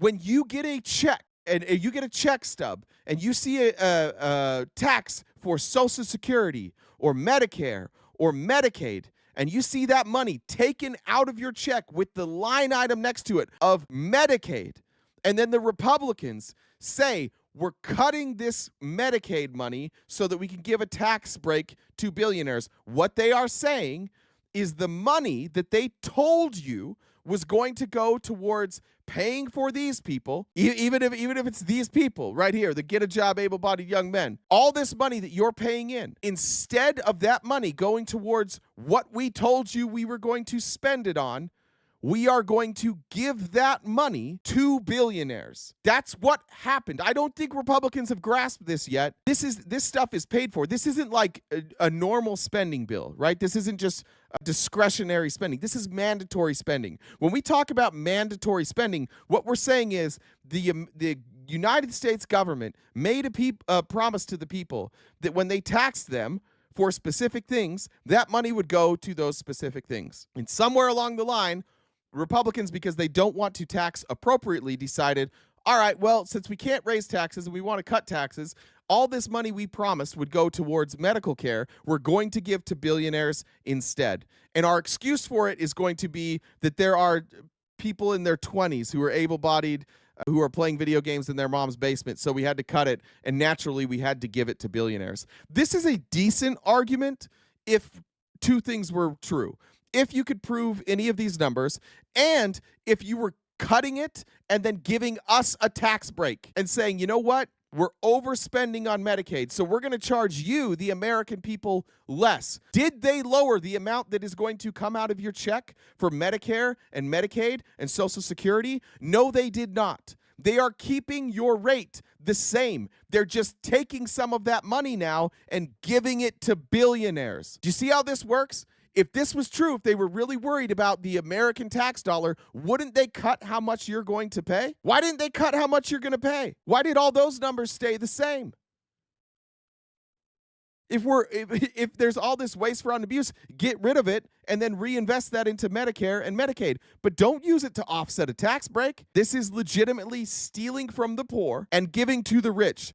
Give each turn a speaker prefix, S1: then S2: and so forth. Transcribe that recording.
S1: When you get a check, and you get a check stub, and you see a tax for Social Security or Medicare or Medicaid, and you see that money taken out of your check with the line item next to it of Medicaid, and then the Republicans say, we're cutting this Medicaid money so that we can give a tax break to billionaires. What they are saying is the money that they told you was going to go towards paying for these people, even if it's these people right here, the get a job, able-bodied young men, all this money that you're paying in, instead of that money going towards what we told you we were going to spend it on, we are going to give that money to billionaires. That's what happened. I don't think Republicans have grasped this yet. This stuff is paid for. This isn't like a normal spending bill, right? This isn't just discretionary spending. This is mandatory spending. When we talk about mandatory spending, what we're saying is the United States government made a promise to the people that when they taxed them for specific things, that money would go to those specific things. And somewhere along the line, Republicans, because they don't want to tax appropriately, decided, all right, well, since we can't raise taxes and we want to cut taxes, all this money we promised would go towards medical care, we're going to give to billionaires instead. And our excuse for it is going to be that there are people in their 20s who are able-bodied, who are playing video games in their mom's basement, so we had to cut it, and naturally we had to give it to billionaires. This is a decent argument if two things were true. If you could prove any of these numbers, and if you were cutting it and then giving us a tax break and saying, you know what, we're overspending on Medicaid, so we're going to charge you, the American people, less. Did they lower the amount that is going to come out of your check for Medicare and Medicaid and Social Security? No, they did not. They are keeping your rate the same. They're just taking some of that money now and giving it to billionaires. Do you see how this works? If this was true, if they were really worried about the American tax dollar, wouldn't they cut how much you're going to pay? Why didn't they cut how much you're going to pay? Why did all those numbers stay the same? If there's all this waste, fraud, and abuse, get rid of it and then reinvest that into Medicare and Medicaid. But don't use it to offset a tax break. This is legitimately stealing from the poor and giving to the rich.